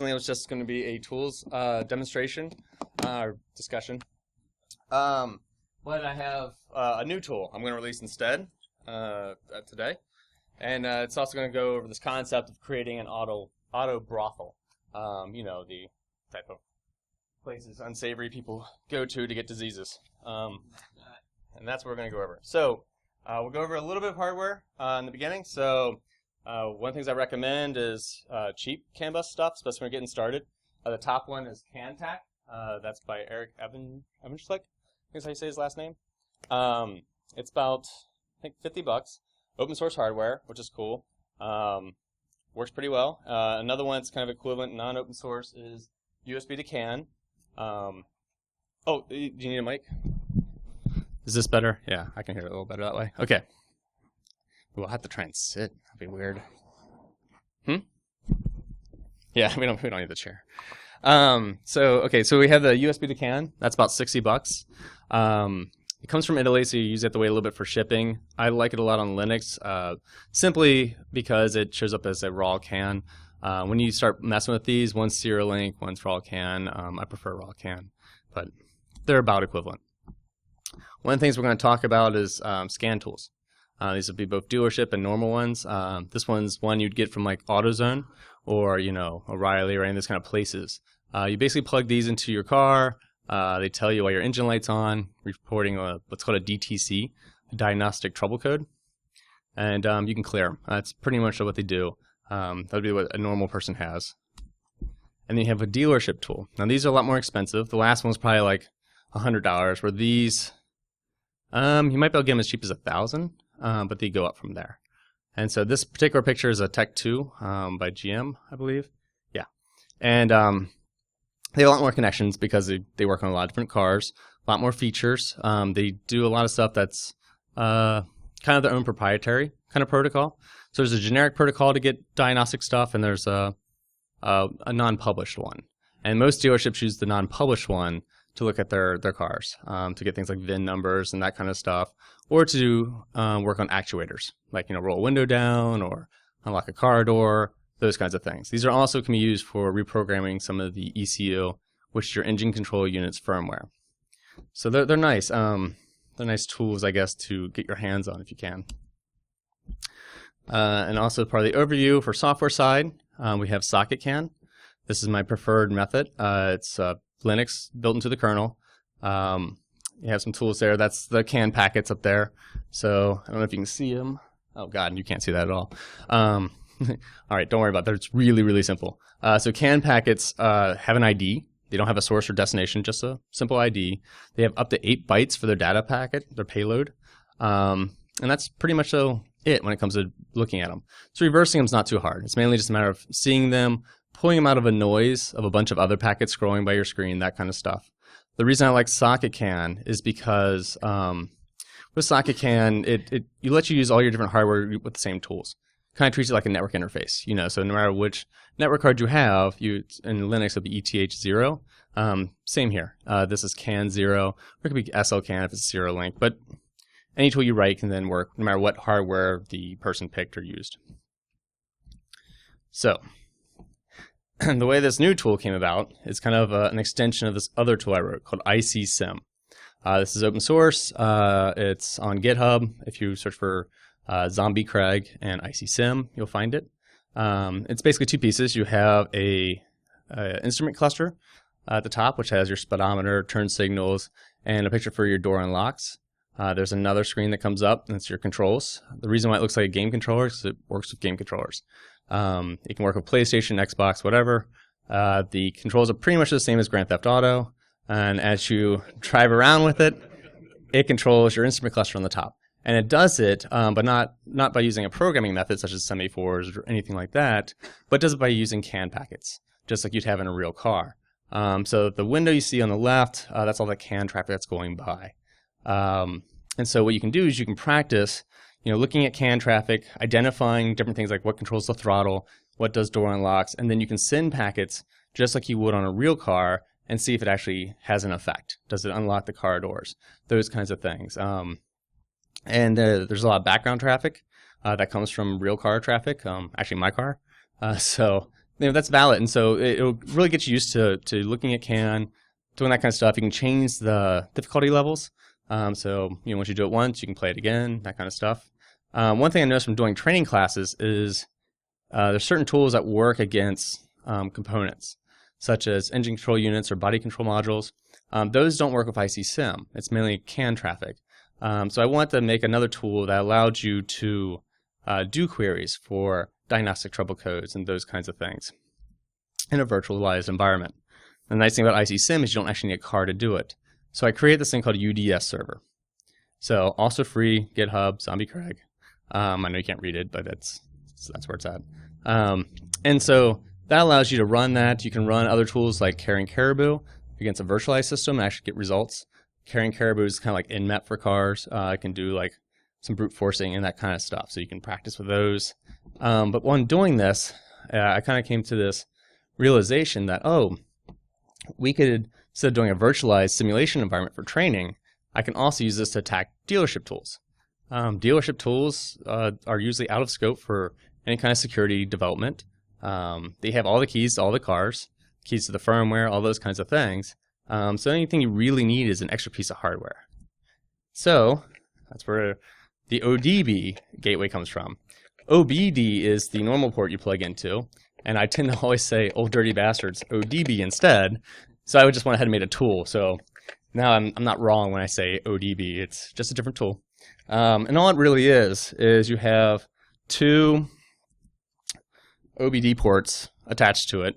It was just going to be a tools demonstration or discussion. But I have a new tool I'm going to release instead today, and it's also going to go over this concept of creating an auto brothel. You know, the type of places unsavory people go to get diseases, and that's what we're going to go over. So we'll go over a little bit of hardware in the beginning. So one of the things I recommend is cheap CAN bus stuff, especially when you're getting started. The top one is CANtac. That's by Eric Evanschlick. I guess how you say his last name. It's about, I think, $50. Open source hardware, which is cool. Works pretty well. Another one that's kind of equivalent, non-open source, is USB to CAN. Oh, do you need a mic? Is this better? Yeah, I can hear it a little better that way. Okay. We'll have to try and sit. That'd be weird. Yeah, we don't need the chair. So we have the USB to CAN. That's about $60. It comes from Italy, so you usually have to wait a little bit for shipping. I like it a lot on Linux, simply because it shows up as a raw CAN. When you start messing with these, one's serial link, one's raw CAN. I prefer raw CAN, but they're about equivalent. One of the things we're going to talk about is scan tools. These would be both dealership and normal ones. This one's one you'd get from like AutoZone or, you know, O'Reilly or any of those kind of places. You basically plug these into your car. They tell you why your engine light's on, reporting what's called a DTC, a diagnostic trouble code, and you can clear them. That's pretty much what they do. That would be what a normal person has. And then you have a dealership tool. Now these are a lot more expensive. The last one was probably like $100, where these, you might be able to get them as cheap as $1,000, but they go up from there. And so this particular picture is a Tech 2 by GM, I believe. Yeah. And they have a lot more connections because they work on a lot of different cars, a lot more features. They do a lot of stuff that's kind of their own proprietary kind of protocol. So there's a generic protocol to get diagnostic stuff, and there's a non-published one. And most dealerships use the non-published one to look at their cars, to get things like VIN numbers and that kind of stuff, or to work on actuators, like, you know, roll a window down or unlock a car door, those kinds of things. These are also can be used for reprogramming some of the ECU, which is your engine control unit's firmware. So they're nice. They're nice tools, I guess, to get your hands on if you can. And also part of the overview for software side, we have SocketCAN. This is my preferred method. It's Linux built into the kernel. You have some tools there. That's the CAN packets up there. So I don't know if you can see them. Oh God, you can't see that at all. All right, don't worry about that. It's really, really simple. So CAN packets have an ID. They don't have a source or destination, just a simple ID. They have up to 8 bytes for their data packet, their payload. And that's pretty much it when it comes to looking at them. So reversing them is not too hard. It's mainly just a matter of seeing them, pulling them out of a noise of a bunch of other packets scrolling by your screen, that kind of stuff. The reason I like SocketCAN is because with SocketCAN, it let you use all your different hardware with the same tools. Kind of treats it like a network interface, you know. So no matter which network card you have, in Linux it'll be ETH0. Same here. This is CAN 0, or it could be SLCAN if it's a serial link. But any tool you write can then work no matter what hardware the person picked or used. So the way this new tool came about is kind of an extension of this other tool I wrote called ICSim. This is open source. It's on GitHub. If you search for Zombie Craig and ICSim, you'll find it. It's basically 2 pieces. You have a instrument cluster at the top, which has your speedometer, turn signals, and a picture for your door unlocks. There's another screen that comes up, and it's your controls. The reason why it looks like a game controller is because it works with game controllers. It can work with PlayStation, Xbox, whatever. The controls are pretty much the same as Grand Theft Auto, and as you drive around with it, it controls your instrument cluster on the top. And it does it, but not by using a programming method such as semaphores or anything like that, but does it by using CAN packets, just like you'd have in a real car. So the window you see on the left, that's all the CAN traffic that's going by. And so what you can do is you can practice, you know, looking at CAN traffic, identifying different things like what controls the throttle, what does door unlocks, and then you can send packets just like you would on a real car and see if it actually has an effect. Does it unlock the car doors? Those kinds of things. And there's a lot of background traffic that comes from real car traffic, actually my car. So that's valid. And so it'll really get you used to looking at CAN, doing that kind of stuff. You can change the difficulty levels. So once you do it once, you can play it again, that kind of stuff. One thing I noticed from doing training classes is there's certain tools that work against components, such as engine control units or body control modules. Those don't work with IC-Sim. It's mainly CAN traffic. So I want to make another tool that allowed you to do queries for diagnostic trouble codes and those kinds of things in a virtualized environment. The nice thing about IC-Sim is you don't actually need a car to do it. So I created this thing called UDS server. So also free, GitHub, Zombie Craig. I know you can't read it, but that's where it's at. And so that allows you to run that. You can run other tools like Carrying Caribou against a virtualized system and actually get results. Carrying Caribou is kind of like Nmap for cars. I can do like some brute forcing and that kind of stuff. So you can practice with those. But when doing this, I kind of came to this realization that, we could, instead of doing a virtualized simulation environment for training, I can also use this to attack dealership tools. Dealership tools are usually out of scope for any kind of security development. They have all the keys to all the cars, keys to the firmware, all those kinds of things. So anything you really need is an extra piece of hardware. So that's where the ODB gateway comes from. OBD is the normal port you plug into, and I tend to always say, old dirty bastards, ODB instead. So I would just went ahead and made a tool. So now I'm not wrong when I say ODB. It's just a different tool. And all it really is you have two OBD ports attached to it.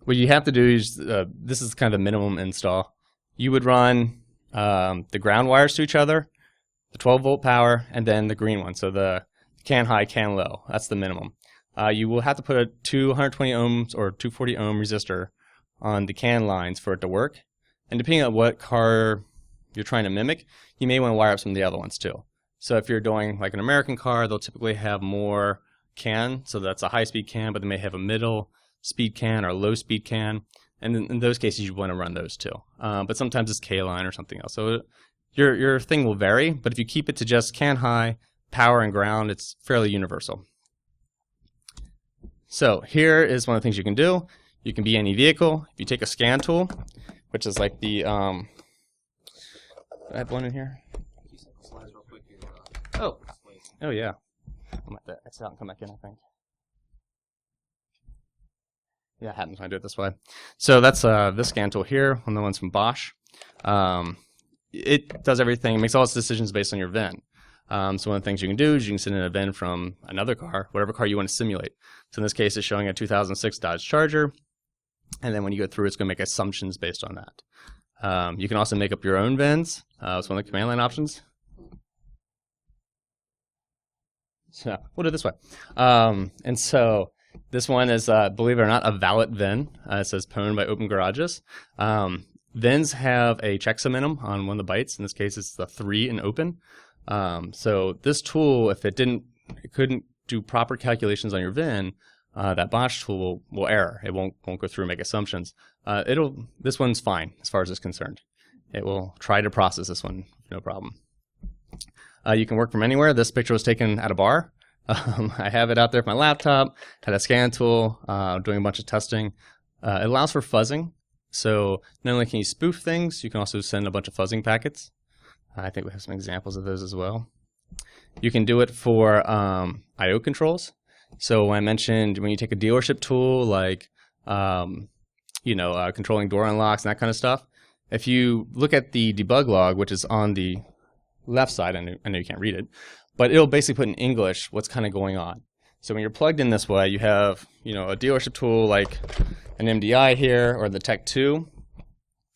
What you have to do is, this is kind of the minimum install. You would run the ground wires to each other, the 12-volt power, and then the green one. So the CAN high, CAN low. That's the minimum. You will have to put a 220 ohms or 240 ohm resistor on the CAN lines for it to work. And depending on what car you're trying to mimic, you may want to wire up some of the other ones too. So if you're doing like an American car, they'll typically have more CAN. So that's a high-speed CAN, but they may have a middle speed CAN or low speed CAN. And in those cases, you want to run those too. But sometimes it's K-line or something else. So your thing will vary, but if you keep it to just CAN high, power, and ground, it's fairly universal. So here is one of the things you can do. You can be any vehicle. If you take a scan tool, which is like the, I have one in here. Oh yeah. I'm going to exit out and come back in, I think. Yeah, it happens when I do it this way. So that's this scan tool here, one of the ones from Bosch. It does everything, makes all its decisions based on your VIN. So one of the things you can do is you can send in a VIN from another car, whatever car you want to simulate. So in this case, it's showing a 2006 Dodge Charger. And then when you go through, it's going to make assumptions based on that. You can also make up your own VINs. It's one of the command line options. So we'll do it this way. And so this one is, believe it or not, a valid VIN. It says pwned by Open Garages. VINs have a checksum in them on one of the bytes. In this case, it's the 3 in open. So this tool, if it couldn't do proper calculations on your VIN, that Bosch tool will error. It won't go through and make assumptions. This one's fine as far as it's concerned. It will try to process this one, no problem. You can work from anywhere. This picture was taken at a bar. I have it out there with my laptop, had a scan tool, doing a bunch of testing. It allows for fuzzing. So not only can you spoof things, you can also send a bunch of fuzzing packets. I think we have some examples of those as well. You can do it for I/O controls. So when I mentioned when you take a dealership tool like controlling door unlocks and that kind of stuff, if you look at the debug log, which is on the left side, I know you can't read it, but it'll basically put in English what's kind of going on. So when you're plugged in this way, you have a dealership tool like an MDI here or the Tech 2,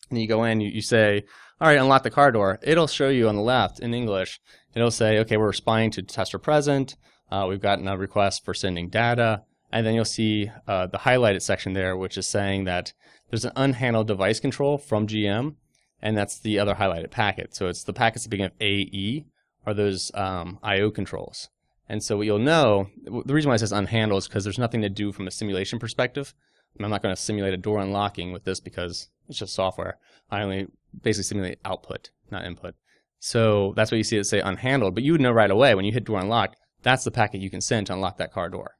and you go in, you say, all right, unlock the car door. It'll show you on the left in English. It'll say, okay, we're responding to tester present. We've gotten a request for sending data. And then you'll see the highlighted section there, which is saying that there's an unhandled device control from GM, and that's the other highlighted packet. So it's the packets that begin with AE are those I/O controls. And so what you'll know, the reason why it says unhandled is because there's nothing to do from a simulation perspective. I'm not going to simulate a door unlocking with this because it's just software. I only basically simulate output, not input. So that's what you see it say unhandled. But you would know right away when you hit door unlock, that's the packet you can send to unlock that car door.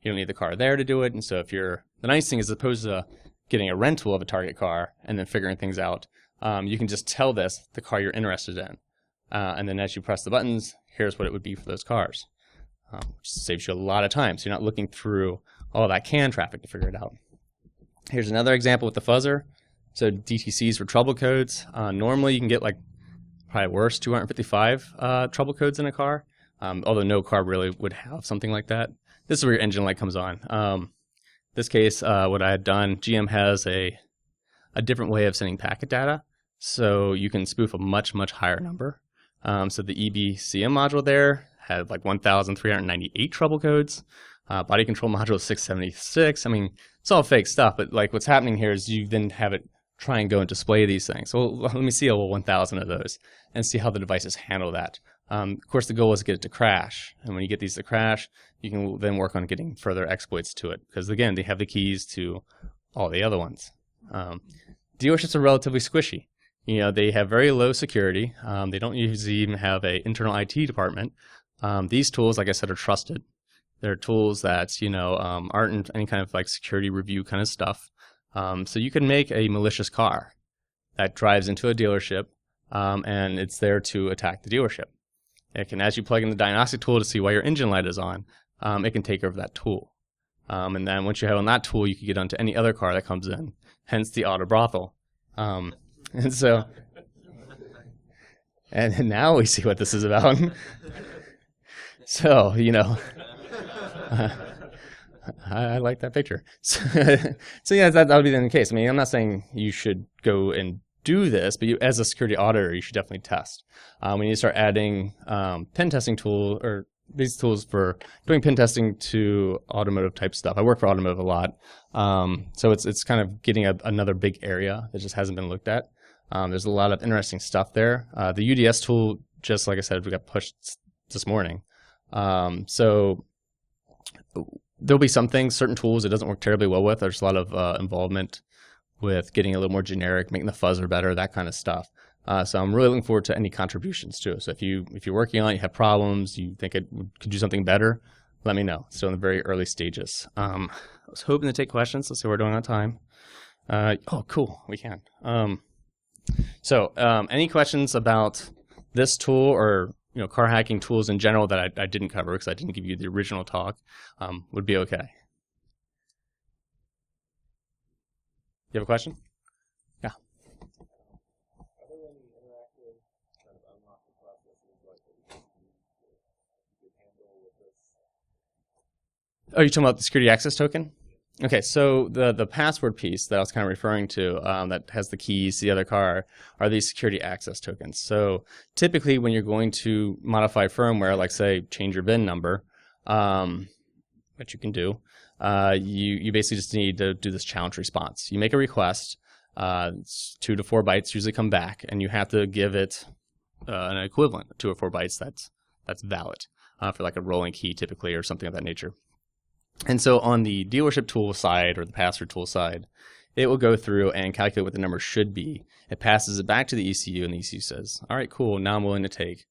You don't need the car there to do it. And so the nice thing is, as opposed to getting a rental of a target car and then figuring things out, you can just tell this the car you're interested in. And then as you press the buttons, here's what it would be for those cars. Which saves you a lot of time. So you're not looking through all that CAN traffic to figure it out. Here's another example with the fuzzer. So DTCs for trouble codes. Normally you can get like probably worse 255 trouble codes in a car. Although no car really would have something like that. This is where your engine light comes on. This case, what I had done, GM has a different way of sending packet data. So you can spoof a much, much higher number. So the EBCM module there had like 1,398 trouble codes. Body control module is 676. I mean, it's all fake stuff, but like what's happening here is you then have it try and go and display these things. So let me see 1,000 of those and see how the devices handle that. Of course, the goal is to get it to crash. And when you get these to crash, you can then work on getting further exploits to it. Because again, they have the keys to all the other ones. Dealerships are relatively squishy. They have very low security. They don't usually even have an internal IT department. These tools, like I said, are trusted. They're tools that, aren't any kind of like security review kind of stuff. So you can make a malicious car that drives into a dealership, and it's there to attack the dealership. It can, as you plug in the diagnostic tool to see why your engine light is on, it can take over that tool. And then once you have on that tool, you can get onto any other car that comes in, hence the auto brothel. And so, and now we see what this is about. So, I like that picture. So yeah, that would be the case. I mean, I'm not saying you should go and do this, but as a security auditor, you should definitely test. We need to start adding pen testing tool, or these tools for doing pen testing to automotive type stuff. I work for automotive a lot. So it's kind of getting another big area that just hasn't been looked at. There's a lot of interesting stuff there. The UDS tool, just like I said, we got pushed this morning. So there'll be some things, certain tools it doesn't work terribly well with. There's a lot of involvement with getting a little more generic, making the fuzzer better, that kind of stuff. So I'm really looking forward to any contributions too. So if you're working on it, you have problems, you think it could do something better, let me know. Still in the very early stages. I was hoping to take questions. Let's see what we're doing on time. Oh, cool, we can. So any questions about this tool or car hacking tools in general that I didn't cover because I didn't give you the original talk would be okay. You have a question? Yeah. Are there any interactive kind of unlocking processes like that you could handle with this? Oh, you're talking about the security access token? Okay, so the password piece that I was kind of referring to that has the keys to the other car are these security access tokens. So typically when you're going to modify firmware, like say change your VIN number, which you can do, you basically just need to do this challenge response. You make a request, 2 to 4 bytes usually come back, and you have to give it an equivalent of 2 or 4 bytes that's valid for like a rolling key typically or something of that nature. And so on the dealership tool side or the password tool side, it will go through and calculate what the number should be. It passes it back to the ECU, and the ECU says, all right, cool, now I'm willing to take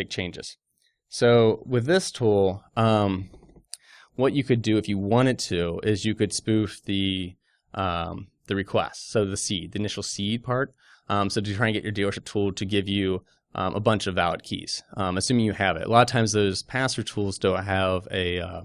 changes. So with this tool, what you could do if you wanted to is you could spoof the request, so the initial seed part. So to try and get your dealership tool to give you a bunch of valid keys, assuming you have it. A lot of times those password tools don't have a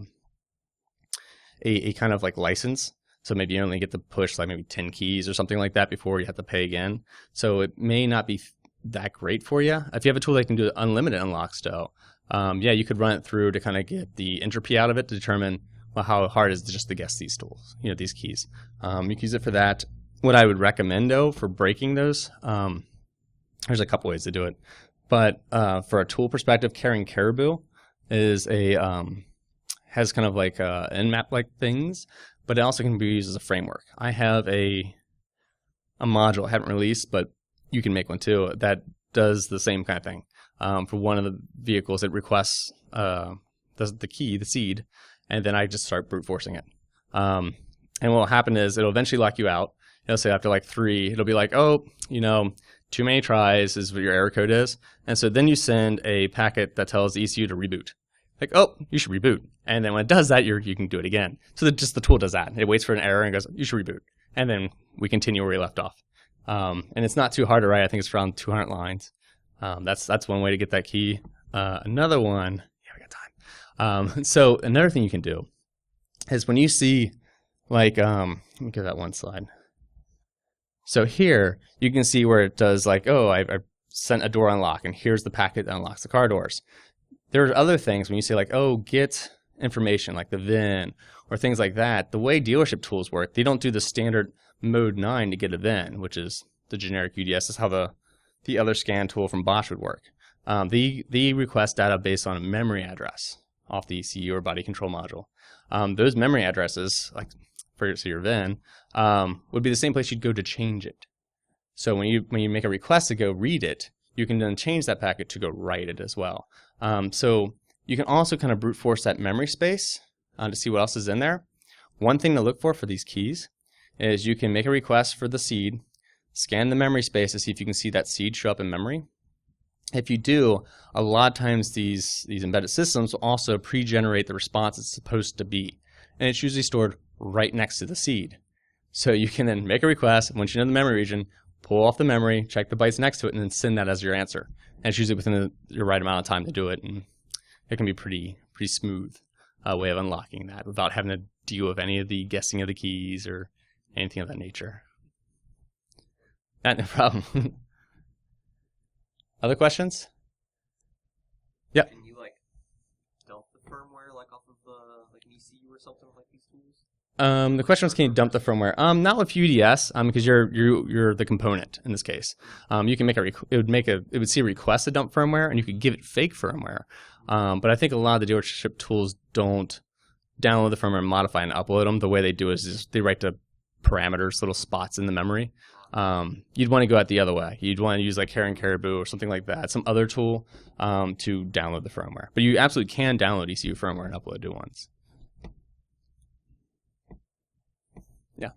kind of like license. So maybe you only get to push like maybe 10 keys or something like that before you have to pay again. So it may not be that great for you. If you have a tool that can do unlimited unlocks though, yeah, you could run it through to kind of get the entropy out of it to determine how hard it is just to guess these tools, these keys. You can use it for that. What I would recommend though for breaking those, there's a couple ways to do it. But for a tool perspective, carrying Caribou is has kind of like Nmap like things, but it also can be used as a framework. I have a module I haven't released, but you can make one too, that does the same kind of thing. For one of the vehicles, it requests the key, the seed, and then I just start brute forcing it. And what will happen is it'll eventually lock you out. It'll say after like 3, it'll be like, oh, too many tries is what your error code is. And so then you send a packet that tells the ECU to reboot. like, oh, you should reboot. And then when it does that, you can do it again. So just the tool does that. It waits for an error and goes, you should reboot. And then we continue where we left off. And it's not too hard to write. I think it's around 200 lines. That's one way to get that key. Another one, yeah, we got time. So another thing you can do is when you see, like, let me give that one slide. So here, you can see where it does like, oh, I sent a door unlock, and here's the packet that unlocks the car doors. There are other things when you say like, oh, get information like the VIN or things like that. The way dealership tools work, they don't do the standard mode 9 to get a VIN, which is the generic UDS. This is how the other scan tool from Bosch would work. They request data based on a memory address off the ECU or body control module. Those memory addresses, like for your VIN, would be the same place you'd go to change it. So when you make a request to go read it, you can then change that packet to go write it as well. So you can also kind of brute force that memory space to see what else is in there. One thing to look for these keys is you can make a request for the seed, scan the memory space to see if you can see that seed show up in memory. If you do, a lot of times these embedded systems will also pre-generate the response it's supposed to be. And it's usually stored right next to the seed. So you can then make a request, once you know the memory region, pull off the memory, check the bytes next to it, and then send that as your answer. And it's usually within the right amount of time to do it, and it can be pretty smooth way of unlocking that without having to deal with any of the guessing of the keys or anything of that nature. No problem. Other questions? Yeah. Can you like dump the firmware like off of like an ECU or something like these tools? The question was, can you dump the firmware? Not with UDS, because you're the component in this case. You can make it would see a request to dump firmware, and you could give it fake firmware. But I think a lot of the dealership tools don't download the firmware and modify and upload them. The way they do is just they write the parameters, little spots in the memory. You'd want to go out the other way. You'd want to use like Hare and Caribou or something like that, some other tool to download the firmware. But you absolutely can download ECU firmware and upload it once. Yeah.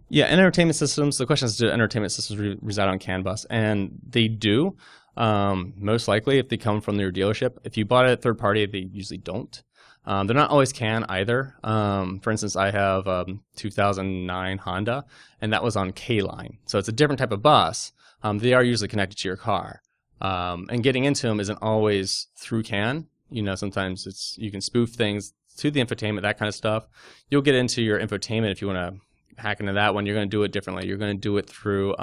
Yeah, entertainment systems. The question is, do entertainment systems reside on CAN bus? And they do, most likely if they come from their dealership. If you bought it third party, they usually don't. They're not always CAN either. For instance, I have a 2009 Honda, and that was on K-Line. So it's a different type of bus. They are usually connected to your car. And getting into them isn't always through CAN. You know, sometimes you can spoof things to the infotainment, that kind of stuff. You'll get into your infotainment if you want to hack into that one. You're going to do it differently. You're going to do it through,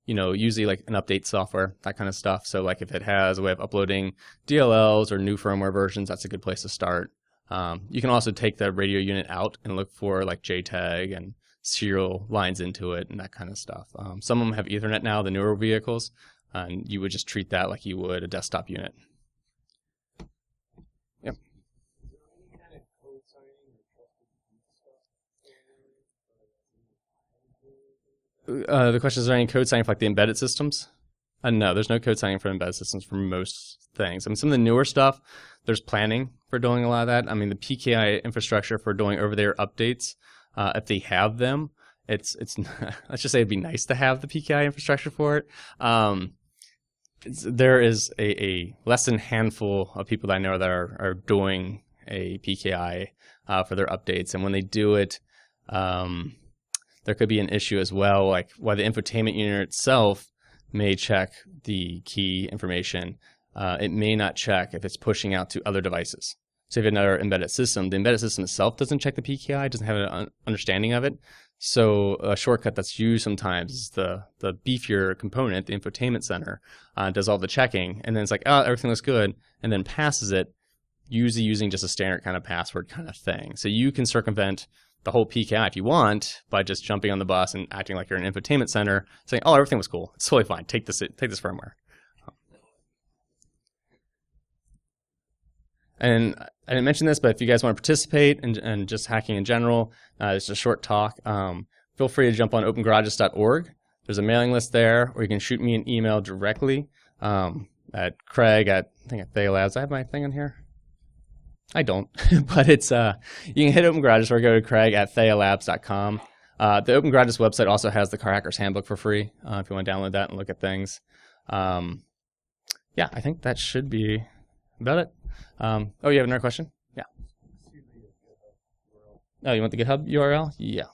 usually like an update software, that kind of stuff. So like if it has a way of uploading DLLs or new firmware versions, that's a good place to start. You can also take the radio unit out and look for like JTAG and serial lines into it and that kind of stuff. Some of them have Ethernet now, the newer vehicles, and you would just treat that like you would a desktop unit. Yep. The question is there any code signing for like the embedded systems? No, there's no code signing for embedded systems for most things. I mean, some of the newer stuff, there's planning for doing a lot of that. I mean, the PKI infrastructure for doing over-the-air updates, if they have them, it's let's just say it'd be nice to have the PKI infrastructure for it. There is a less than handful of people that I know that are doing a PKI for their updates, and when they do it, there could be an issue as well, like while the infotainment unit itself may check the key information, it may not check if it's pushing out to other devices. So if you have another embedded system, the embedded system itself doesn't check the PKI, doesn't have an understanding of it. So a shortcut that's used sometimes is the beefier component, the infotainment center, does all the checking, and then it's like, oh, everything looks good, and then passes it, usually using just a standard kind of password kind of thing. So you can circumvent the whole PKI if you want by just jumping on the bus and acting like you're an infotainment center, saying, oh, everything was cool. It's totally fine. Take this firmware. And I didn't mention this, but if you guys want to participate in just hacking in general, it's a short talk. Feel free to jump on opengarages.org. There's a mailing list there, or you can shoot me an email directly at Craig at Thea Labs. I have my thing on here. I don't, but it's you can hit Open Garages or go to Craig at thealabs.com. The Open Garages website also has the Car Hackers Handbook for free if you want to download that and look at things. Yeah, I think that should be about it. Oh, you have another question? Yeah. Oh, you want the GitHub URL? Yeah.